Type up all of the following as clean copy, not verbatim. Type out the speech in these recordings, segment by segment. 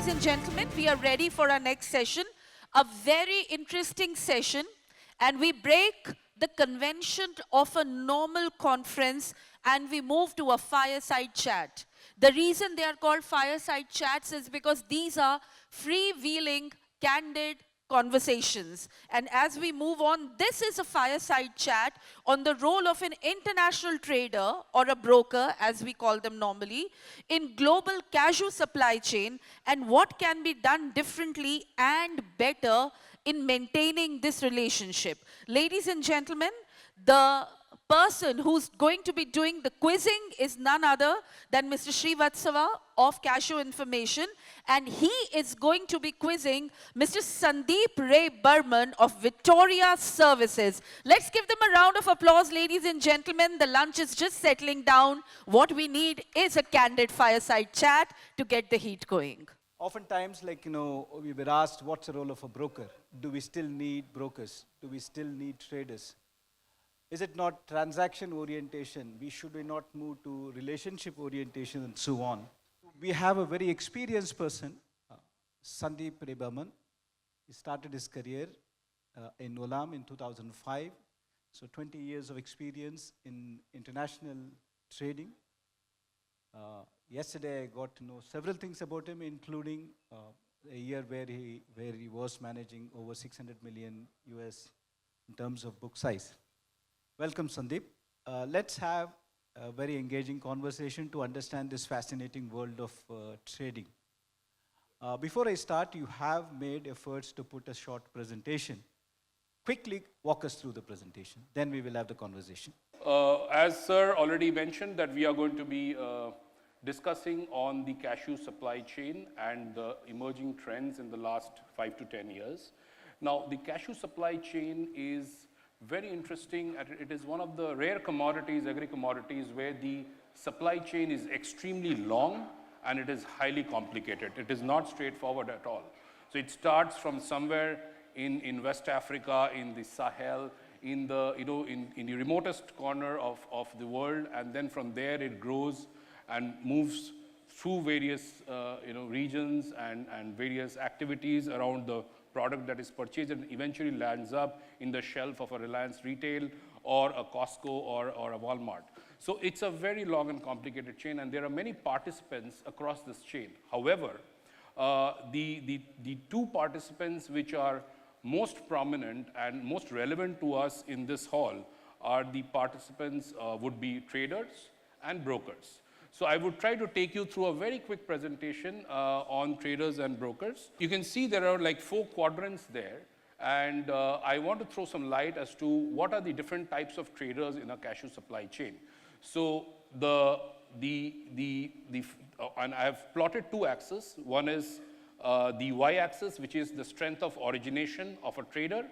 ladies and gentlemen, we are ready for our next session, a very interesting session, and we break the convention of a normal conference and we move to a fireside chat. The reason they are called fireside chats is because these are freewheeling, candid conversations. And as we move on, this is a fireside chat on the role of an international trader or a broker, as we call them normally, in global cashew supply chain and what can be done differently and better in maintaining this relationship. Ladies and gentlemen, the person who's going to be doing the quizzing is none other than Mr. Srivatsava of Cashew Information, and he is going to be quizzing Mr. Sandip Ray Burman of Vittoria Services. Let's give them a round of applause, ladies and gentlemen. The lunch is just settling down. What we need is a candid fireside chat to get the heat going. Oftentimes, we were asked, what's the role of a broker? Do we still need brokers? Do we still need traders? Is it not transaction orientation? Should we not move to relationship orientation and so on? We have a very experienced person, Sandip Ray Burman. He started his career in Olam in 2005. So 20 years of experience in international trading. Yesterday I got to know several things about him, including a year where he was managing over 600 million US in terms of book size. Welcome, Sandip. Let's have a very engaging conversation to understand this fascinating world of trading. Before I start, you have made efforts to put a short presentation. Quickly walk us through the presentation, then we will have the conversation. As Sir already mentioned, that we are going to be discussing on the cashew supply chain and the emerging trends in the last 5 to 10 years. Now, the cashew supply chain is very interesting. It is one of the rare commodities, agri-commodities, where the supply chain is extremely long and it is highly complicated. It is not straightforward at all. So it starts from somewhere in West Africa, in the Sahel, in the in the remotest corner of the world, and then from there it grows and moves through various regions and various activities around the product that is purchased and eventually lands up in the shelf of a Reliance Retail or a Costco or a Walmart. So it's a very long and complicated chain, and there are many participants across this chain. However, the two participants which are most prominent and most relevant to us in this hall are the participants would be traders and brokers. So I would try to take you through a very quick presentation on traders and brokers. You can see there are like 4 quadrants there, and I want to throw some light as to what are the different types of traders in a cashew supply chain. So and I have plotted 2 axes. One is the y-axis, which is the strength of origination of a trader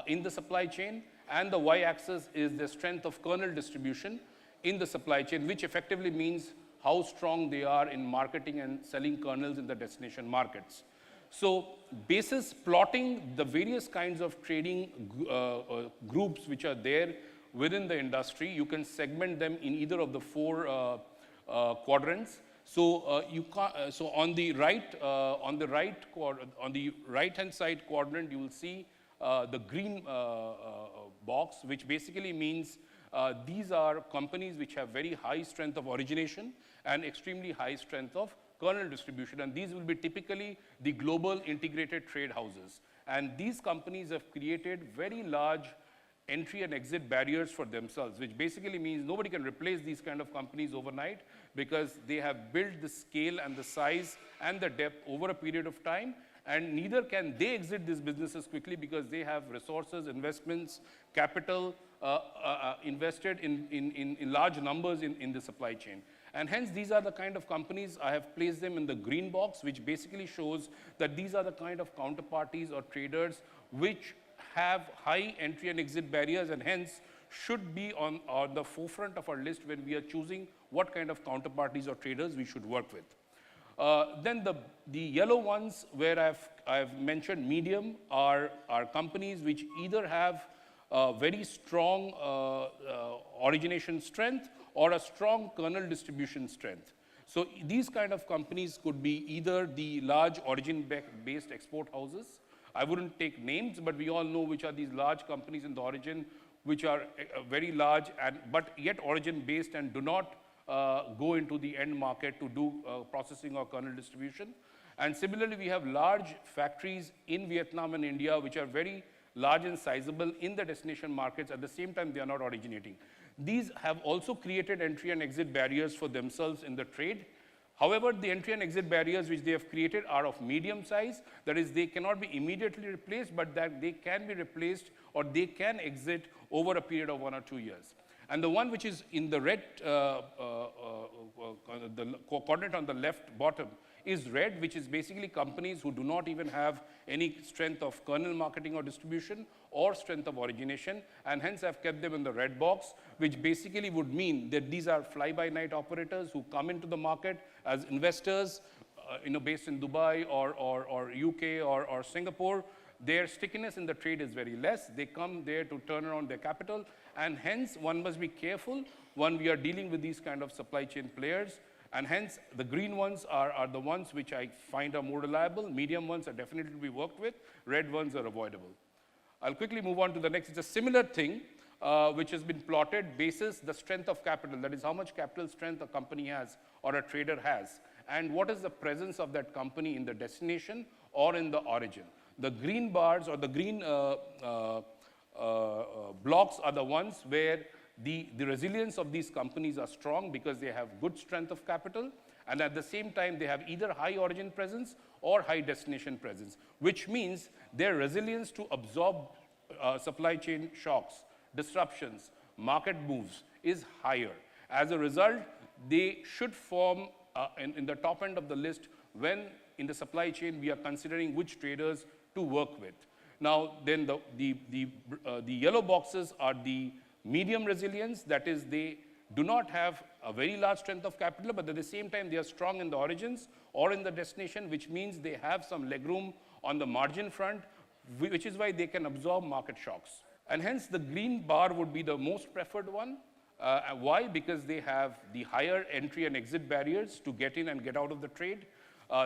in the supply chain, and the y-axis is the strength of kernel distribution in the supply chain, which effectively means how strong they are in marketing and selling kernels in the destination markets. So basis plotting the various kinds of trading groups which are there within the industry, you can segment them in either of the 4 quadrants. So so on the right hand side quadrant, you will see the green box, which basically means these are companies which have very high strength of origination and extremely high strength of kernel distribution, and these will be typically the global integrated trade houses. And these companies have created very large entry and exit barriers for themselves, which basically means nobody can replace these kind of companies overnight, because they have built the scale and the size and the depth over a period of time, and neither can they exit these businesses quickly because they have resources, investments, capital invested in large numbers in the supply chain. And hence, these are the kind of companies, I have placed them in the green box, which basically shows that these are the kind of counterparties or traders which have high entry and exit barriers, and hence should be on the forefront of our list when we are choosing what kind of counterparties or traders we should work with. Then the yellow ones, where I've mentioned medium, are companies which either have very strong origination strength or a strong kernel distribution strength. So these kind of companies could be either the large origin-based export houses. I wouldn't take names, but we all know which are these large companies in the origin, which are very large, but yet origin-based and do not go into the end market to do processing or kernel distribution. And similarly, we have large factories in Vietnam and India, which are very large and sizable in the destination markets. At the same time, they are not originating. These have also created entry and exit barriers for themselves in the trade. However, the entry and exit barriers which they have created are of medium size. That is, they cannot be immediately replaced, but that they can be replaced or they can exit over a period of 1 or 2 years. And the one which is in the red, the quadrant on the left bottom is red, which is basically companies who do not even have any strength of kernel marketing or distribution or strength of origination, and hence I've kept them in the red box, which basically would mean that these are fly-by-night operators who come into the market as investors, based in Dubai or UK or Singapore. Their stickiness in the trade is very less. They come there to turn around their capital, and hence one must be careful when we are dealing with these kind of supply chain players. And hence, the green ones are the ones which I find are more reliable. Medium ones are definitely to be worked with. Red ones are avoidable. I'll quickly move on to the next. It's a similar thing which has been plotted basis the strength of capital. That is how much capital strength a company has or a trader has. And what is the presence of that company in the destination or in the origin. The green bars or the green blocks are the ones where the resilience of these companies are strong because they have good strength of capital, and at the same time they have either high origin presence or high destination presence, which means their resilience to absorb supply chain shocks, disruptions, market moves is higher. As a result, they should form in the top end of the list when in the supply chain we are considering which traders to work with. Now then the yellow boxes are the medium resilience, that is they do not have a very large strength of capital, but at the same time they are strong in the origins or in the destination, which means they have some legroom on the margin front, which is why they can absorb market shocks. And hence the green bar would be the most preferred one. Why? Because they have the higher entry and exit barriers to get in and get out of the trade.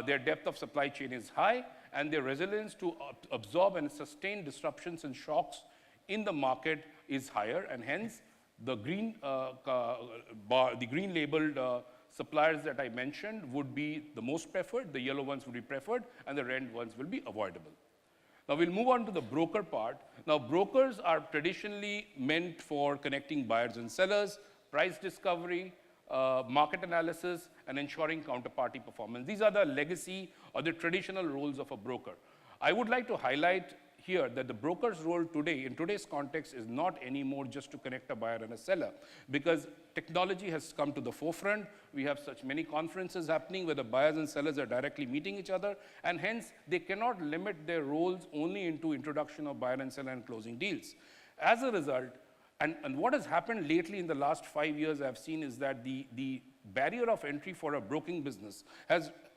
Their depth of supply chain is high, and their resilience to absorb and sustain disruptions and shocks in the market is higher, and hence the green bar, the green labeled suppliers that I mentioned would be the most preferred, the yellow ones would be preferred, and the red ones will be avoidable. Now we'll move on to the broker part. Now brokers are traditionally meant for connecting buyers and sellers, price discovery, market analysis, and ensuring counterparty performance. These are the legacy or the traditional roles of a broker. I would like to highlight here that the broker's role today, in today's context, is not anymore just to connect a buyer and a seller, because technology has come to the forefront. We have such many conferences happening where the buyers and sellers are directly meeting each other, and hence they cannot limit their roles only into introduction of buyer and seller and closing deals. As a result, and what has happened lately in the last 5 years I've seen is that the barrier of entry for a broking business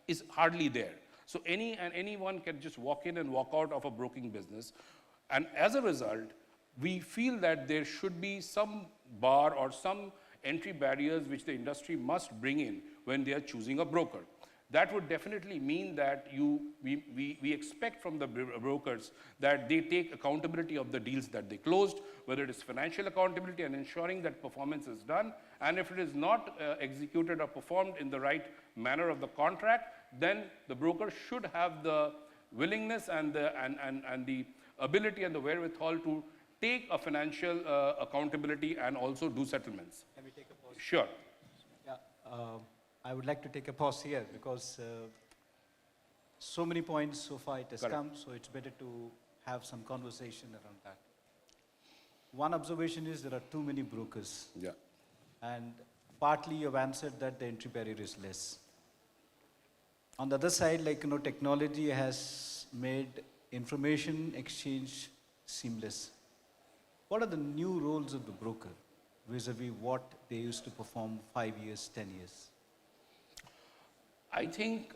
is hardly there. So anyone can just walk in and walk out of a broking business. And as a result, we feel that there should be some bar or some entry barriers which the industry must bring in when they are choosing a broker. That would definitely mean that we expect from the brokers that they take accountability of the deals that they closed, whether it is financial accountability and ensuring that performance is done. And if it is not executed or performed in the right manner of the contract, then the broker should have the willingness and the ability and the wherewithal to take a financial accountability and also do settlements. Can we take a pause? Sure. Yeah, I would like to take a pause here because so many points so far it has Correct. come, so it's better to have some conversation around that. One observation is there are too many brokers. Yeah. And partly you've answered that the entry barrier is less. On the other side, technology has made information exchange seamless. What are the new roles of the broker vis-a-vis what they used to perform 5 years, 10 years? I think,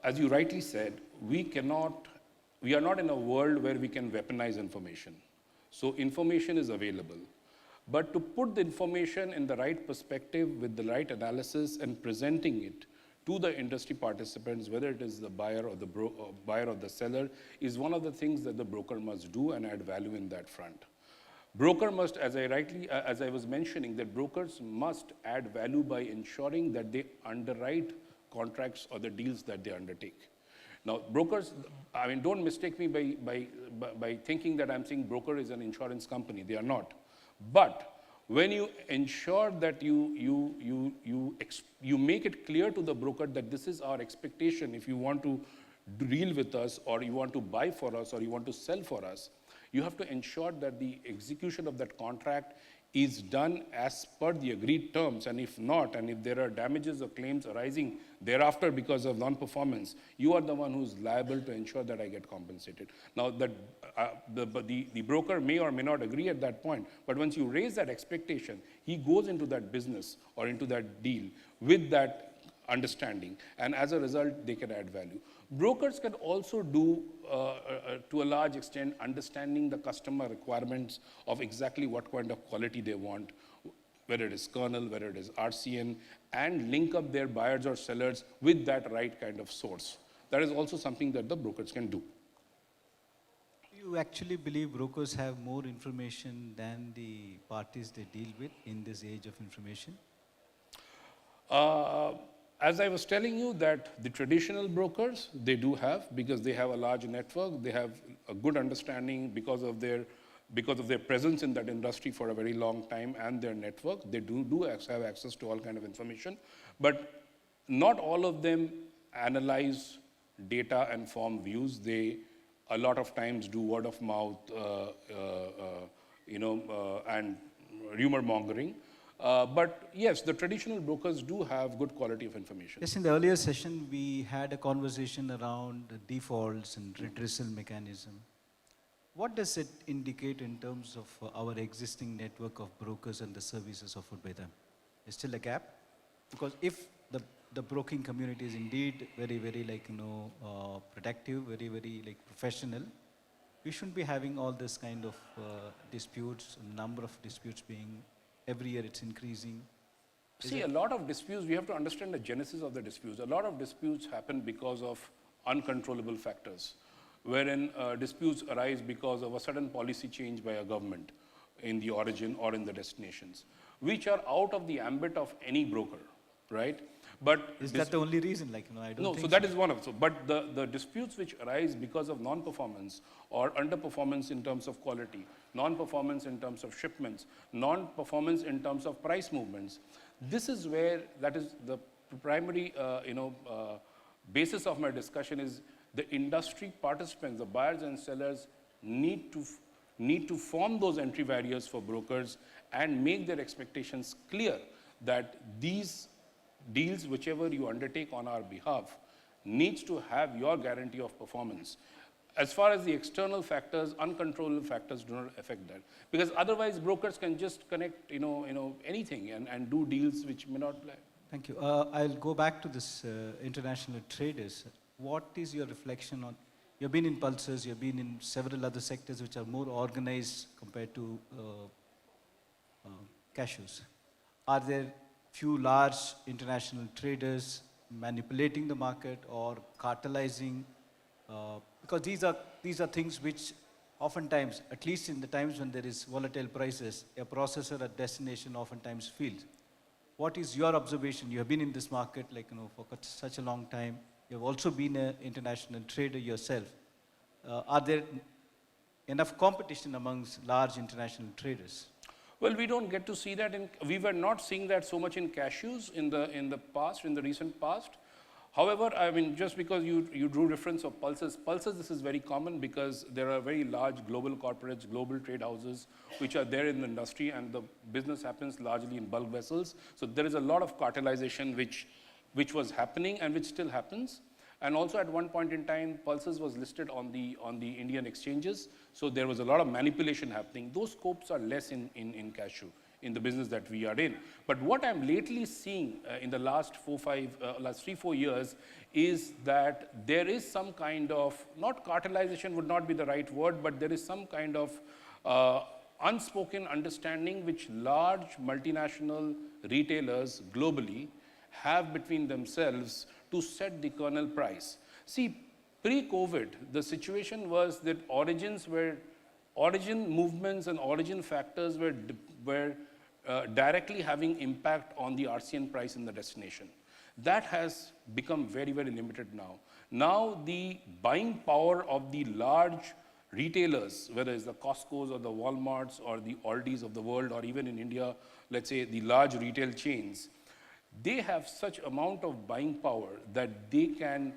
as you rightly said, we are not in a world where we can weaponize information. So information is available. But to put the information in the right perspective with the right analysis and presenting it to the industry participants, whether it is the buyer or the buyer or the seller, is one of the things that the broker must do and add value in that front. Broker must, as I was mentioning, that brokers must add value by ensuring that they underwrite contracts or the deals that they undertake. Now, brokers, I mean, don't mistake me by thinking that I'm saying broker is an insurance company. They are not. But when you ensure that you make it clear to the broker that this is our expectation if you want to deal with us, or you want to buy for us, or you want to sell for us, you have to ensure that the execution of that contract is done as per the agreed terms, and if not, and if there are damages or claims arising thereafter because of non-performance, you are the one who's liable to ensure that I get compensated. Now, the broker may or may not agree at that point, but once you raise that expectation, he goes into that business or into that deal with that understanding, and as a result, they can add value. Brokers can also do, to a large extent, understanding the customer requirements of exactly what kind of quality they want, whether it is kernel, whether it is RCN, and link up their buyers or sellers with that right kind of source. That is also something that the brokers can do. Do you actually believe brokers have more information than the parties they deal with in this age of information? As I was telling you, that the traditional brokers, they do have, because they have a large network, they have a good understanding because of their presence in that industry for a very long time and their network. They do have access to all kind of information, but not all of them analyze data and form views. They a lot of times do word of mouth, and rumor mongering. But yes, the traditional brokers do have good quality of information. Yes, in the earlier session, we had a conversation around defaults and redressal mechanism. What does it indicate in terms of our existing network of brokers and the services offered by them? Is still a gap? Because if the broking community is indeed very, very protective, very, very professional, we shouldn't be having all this kind of disputes, number of disputes being, every year it's increasing. See, a lot of disputes, we have to understand the genesis of the disputes. A lot of disputes happen because of uncontrollable factors, wherein disputes arise because of a sudden policy change by a government in the origin or in the destinations, which are out of the ambit of any broker, right? But is that the only reason? I don't think so. That is one of them. But the disputes which arise because of non-performance or underperformance in terms of quality, non-performance in terms of shipments, non-performance in terms of price movements, this is where, that is the primary basis of my discussion is the industry participants, the buyers and sellers need to form those entry barriers for brokers and make their expectations clear that these deals, whichever you undertake on our behalf, needs to have your guarantee of performance. As far as the external factors, uncontrollable factors do not affect that. Because otherwise brokers can just connect anything and do deals which may not lie. Thank you. I'll go back to this international traders. What is your reflection on, you've been in pulses, you've been in several other sectors which are more organized compared to cashews. Are there few large international traders manipulating the market or cartelizing? Because these are things which oftentimes, at least in the times when there is volatile prices, a processor at destination oftentimes feels. What is your observation? You have been in this market for such a long time. You have also been an international trader yourself. Are there enough competition amongst large international traders? Well, we don't get to see that we were not seeing that so much in cashews in the recent past. However, I mean, just because you drew reference of pulses, this is very common because there are very large global corporates, global trade houses, which are there in the industry, and the business happens largely in bulk vessels. So there is a lot of cartelization which was happening and which still happens. And also at one point in time, pulses was listed on the Indian exchanges. So there was a lot of manipulation happening. Those scopes are less in cashew, in the business that we are in. But what I'm lately seeing in the last 3-4 years is that there is some kind of, not cartelization would not be the right word, but there is some kind of unspoken understanding which large multinational retailers globally have between themselves to set the kernel price. See, pre-COVID, the situation was that origin movements and origin factors were directly having impact on the RCN price in the destination. That has become very, very limited now. Now the buying power of the large retailers, whether it's the Costco's or the Walmarts or the Aldis of the world, or even in India, let's say the large retail chains, they have such amount of buying power that they can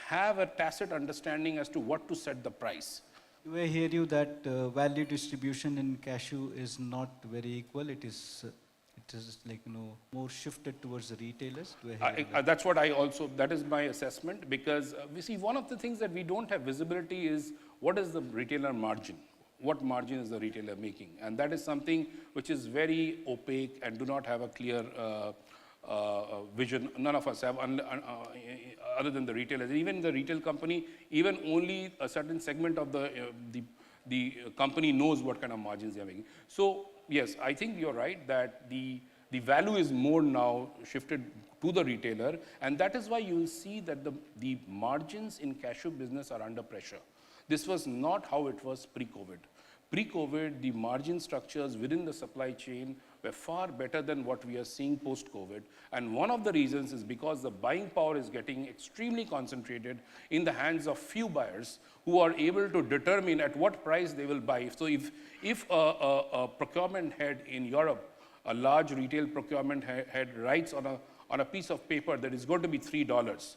have a tacit understanding as to what to set the price. Do I hear you that value distribution in cashew is not very equal? It is like, more shifted towards the retailers? Do I hear That's what that is my assessment, because we see one of the things that we don't have visibility is what is the retailer margin? What margin is the retailer making? And that is something which is very opaque and do not have a clear vision. None of us have, other than the retailers. Even the retail company, even only a certain segment of the company knows what kind of margins they are making. So yes, I think you're right that the value is more now shifted to the retailer, and that is why you will see that the margins in cashew business are under pressure. This was not how it was pre-COVID. Pre-COVID, the margin structures within the supply chain were far better than what we are seeing post-COVID. And one of the reasons is because the buying power is getting extremely concentrated in the hands of few buyers who are able to determine at what price they will buy. So if a procurement head in Europe, a large retail procurement head writes on a piece of paper that is going to be $3,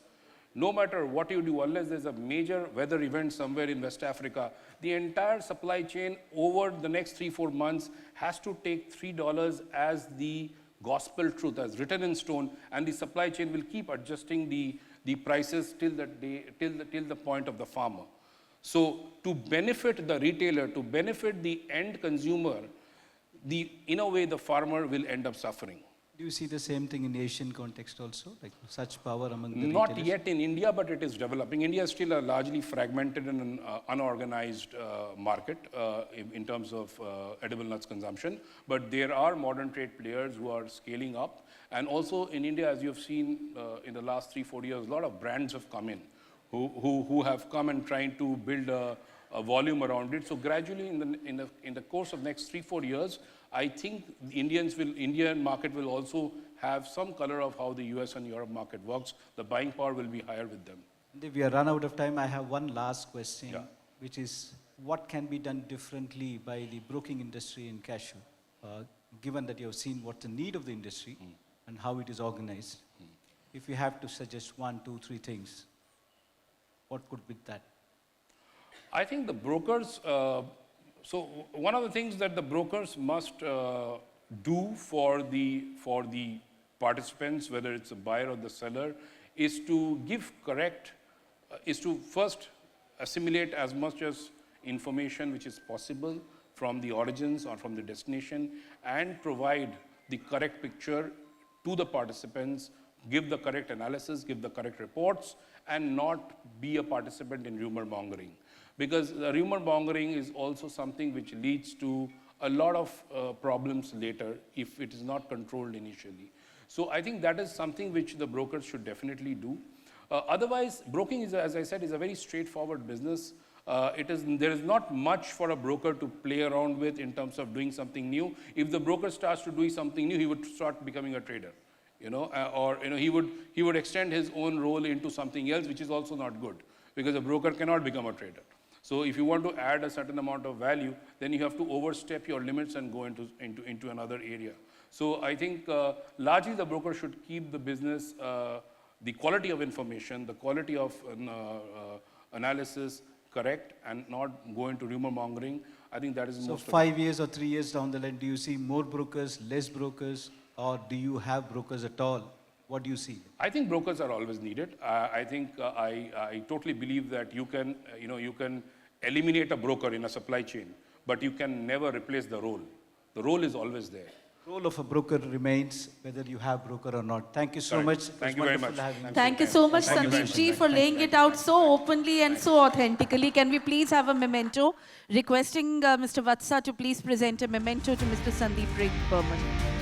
no matter what you do, unless there's a major weather event somewhere in West Africa, the entire supply chain over the next 3-4 months has to take $3 as the gospel truth, as written in stone, and the supply chain will keep adjusting the prices till the point of the farmer. So to benefit the retailer, to benefit the end consumer, in a way the farmer will end up suffering. Do you see the same thing in Asian context also, like such power among the Not retailers? yet in India, but it is developing. India is still a largely fragmented and unorganized market in terms of edible nuts consumption. But there are modern trade players who are scaling up. And also in India, as you've seen in the last 3-4 years, a lot of brands have come in who have come and trying to build a volume around it. So gradually in the course of next 3-4 years, I think Indian market will also have some color of how the US and Europe market works. The buying power will be higher with them. If we are run out of time, I have one last question, Yeah. which is what can be done differently by the broking industry in cashew, given that you have seen what's the need of the industry and how it is organized. If you have to suggest 1, 2, 3 things, what could be that? I think the brokers, so one of the things that the brokers must do for the participants, whether it's a buyer or the seller, is to give correct, is to first assimilate as much as information which is possible from the origins or from the destination and provide the correct picture to the participants, give the correct analysis, give the correct reports, and not be a participant in rumor mongering. Because the rumor mongering is also something which leads to a lot of problems later if it is not controlled initially. So I think that is something which the brokers should definitely do. Otherwise, broking is, as I said, is a very straightforward business. There is not much for a broker to play around with in terms of doing something new. If the broker starts to do something new, he would start becoming a trader, he would extend his own role into something else, which is also not good, because a broker cannot become a trader. So if you want to add a certain amount of value, then you have to overstep your limits and go into another area. So I think largely the broker should keep the business, the quality of information, the quality of analysis correct and not go into rumor mongering. I think that is So most of 5 years or 3 years down the line, do you see more brokers, less brokers, or do you have brokers at all? What do you see? I think brokers are always needed. I think I totally believe that you can eliminate a broker in a supply chain, but you can never replace the role. The role is always there. Role of a broker remains whether you have broker or not. Thank you so Correct. much. It Thank was you very wonderful much. having you. Thank you so much, Thank you very Sandip ji, much. for laying it out so openly and so authentically. Can we please have a memento? Requesting Mr. Vatsa to please present a memento to Mr. Sandip Burman.